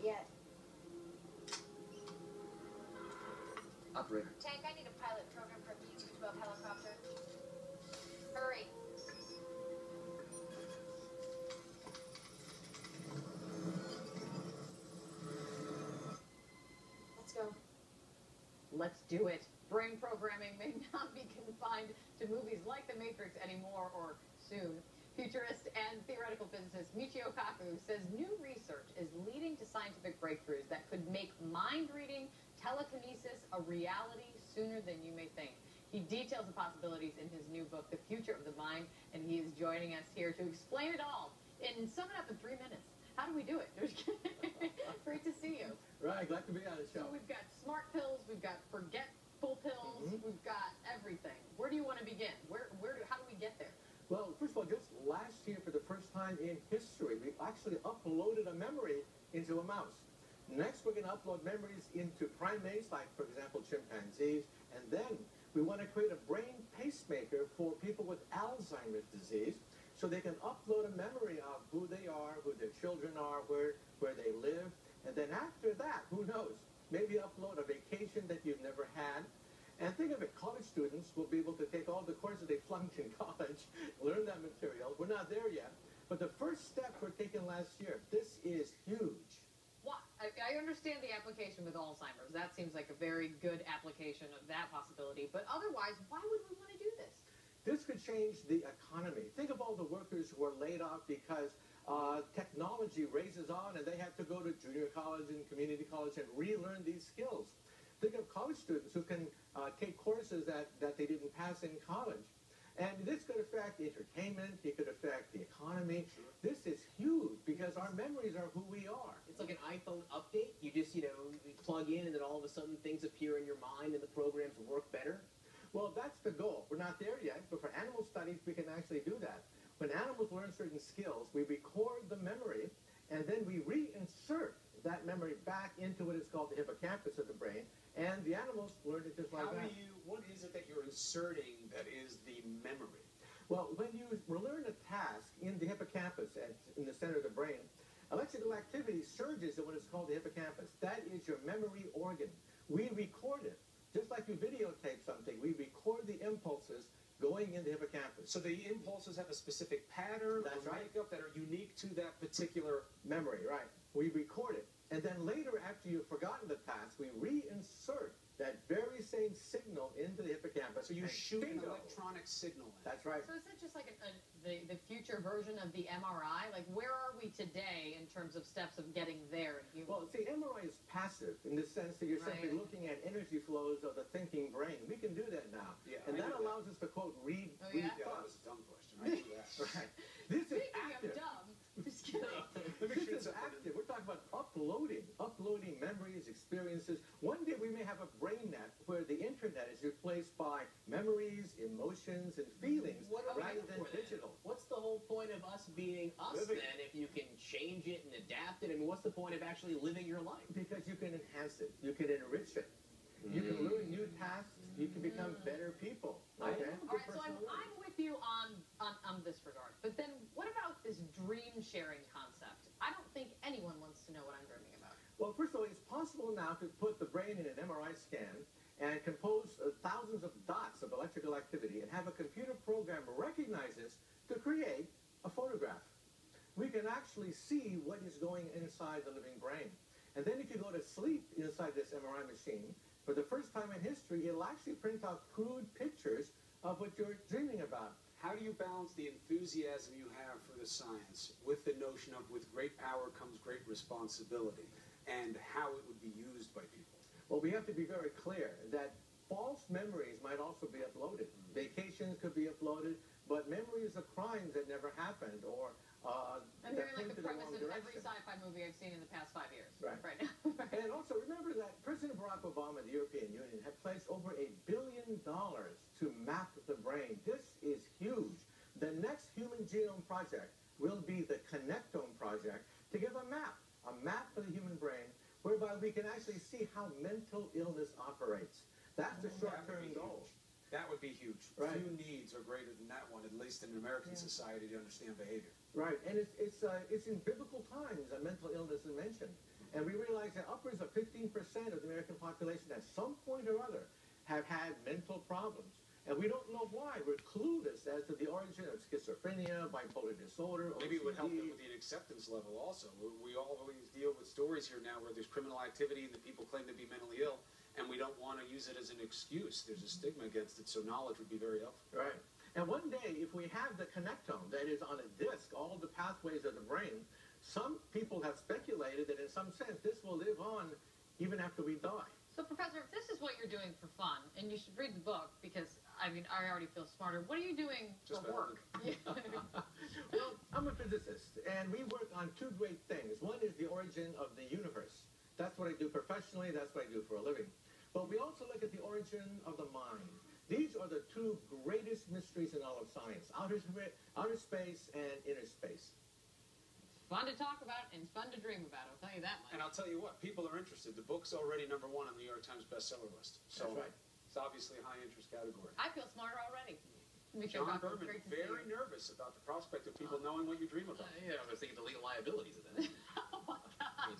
yet. Operator. Tank, I need a pilot program for a P-212 helicopter. Hurry. Let's go. Let's do it. Brain programming may not be confined to movies like The Matrix anymore, or soon. Futurist and theoretical physicist Michio Kaku says new research is leading to scientific breakthroughs that could make mind reading, telekinesis a reality sooner than you may think. He details the possibilities in his new book, The Future of the Mind, and he is joining us here to explain it all and sum it up in 3 minutes. How do we do it? Great to see you. Right, glad to be on the show. So we've got smart pills, we've got forgetful pills, we've got everything. Where do you want to begin? How do we get there? Well, first of all, just last year, for the first time in history, we actually uploaded a memory into a mouse. Next, we're going to upload memories into primates, like, for example, chimpanzees. And then we want to create a brain pacemaker for people with Alzheimer's disease, so they can upload a memory of who they are, who their children are, where they live. And then after that, who knows, maybe upload a vacation that you've never had. And think of it, college students will be able to take all the courses they flunked in college, learn that material. We're not there yet. But the first step we're taking last year, this is huge. What? I understand the application with Alzheimer's. That seems like a very good application of that possibility. But otherwise, why would we want to do this? This could change the economy. Think of all the workers who are laid off because technology raises on and they have to go to junior college and community college and relearn these skills. Think of college students who can take courses that they didn't pass in college. And this could affect entertainment, it could affect the economy. This is huge because our memories are who we are. It's like an iPhone update. You just, plug in and then all of a sudden things appear in your mind and the programs work better. Well, that's the goal. We're not there yet, but for animal studies, we can actually do that. When animals learn certain skills, we record the memory, and then we reinsert that memory back into what is called the hippocampus of the brain, and the animals learn it just like that. What is it that you're inserting that is the memory? Well, when you learn a task in the hippocampus, in the center of the brain, electrical activity surges in what is called the hippocampus. That is your memory organ. We record it. Just like you videotape something, we record the impulses going in the hippocampus. So the impulses have a specific pattern or makeup that are unique to that particular memory, right? We record it. And then later, after you've forgotten the task, we reinsert that very same signal into the hippocampus. So you shoot an electronic signal in. That's right. So is it just like the future version of the MRI? Like, where are we today in terms of steps of getting there in humans? Well, see, MRI is passive in the sense that you're simply looking at energy flows of the thinking brain. We can do that now. Yeah, and that allows us to, quote, read Yeah, that was a dumb question. I knew that. Right. This is Speaking active. of dumb, just kidding. This is active. We're talking about uploading memories, experiences. One day we may have a brain net where the internet is replaced by memories, emotions, and feelings rather than digital. What's the whole point of us being us then if you can change it and adapt it? I mean, what's the point of actually living your life? Because you can enhance it. You can enrich it. You can learn new tasks. You can become better people. Okay? All right, so I'm with you on this regard. But then what about this dream sharing concept? I don't think anyone wants to know what I'm dreaming about. Well, first of all, it's possible now to put the brain in an MRI scan and compose thousands of dots of electrical activity and have a computer program recognize this to create a photograph. We can actually see what is going inside the living brain. And then if you go to sleep inside this MRI machine, for the first time in history, it'll actually print out crude pictures of what you're dreaming about. How do you balance the enthusiasm you have for the science with the notion of with great power comes great responsibility, and how it would be used by people? Well, we have to be very clear that false memories might also be uploaded. Vacations could be uploaded, but memories of crimes that never happened or I'm hearing like the premise of every sci-fi movie I've seen in the past 5 years. Right now. And also remember that President Barack Obama, the European Union, had pledged over $1 billion to map the brain. This is huge. The next Human Genome Project will be the Connectome Project to give a map of the human brain, whereby we can actually see how mental illness operates. That's the short-term goal. That would be huge. Right. Few needs are greater than that one, at least in American society, to understand behavior. Right, and it's in biblical times that mental illness is mentioned. And we realize that upwards of 15% of the American population at some point or other have had mental problems. And we don't know why. We're clueless as to the origin of schizophrenia, bipolar disorder, Maybe it would help them OCD. with the acceptance level also. We always deal with stories here now where there's criminal activity and the people claim to be mentally ill, and we don't want to use it as an excuse. There's a stigma against it, so knowledge would be very helpful. Right. And one day, if we have the connectome that is on a disc, all the pathways of the brain, some people have speculated that in some sense this will live on even after we die. So, Professor, if this is what you're doing for fun, and you should read the book because, I mean, I already feel smarter. What are you doing Just for work? Well, I'm a physicist, and we work on two great things. One is the origin of the universe. That's what I do professionally. That's what I do for a living. But we also look at the origin of the mind. These are the two greatest mysteries in all of science, outer space and inner space. Fun to talk about and fun to dream about, I'll tell you that much. And I'll tell you what, people are interested. The book's already #1 on the New York Times bestseller list. So That's right. it's obviously a high interest category. I feel smarter already. Michelle John Cocker, Berman, great to see very you. nervous about the prospect of people knowing what you dream about. Yeah, I was thinking the legal liabilities of that. Oh my gosh.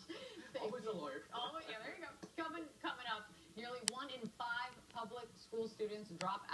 Thank Always you. a lawyer. Oh, yeah, there you go. Coming up, nearly 1 in 5 public school students drop out.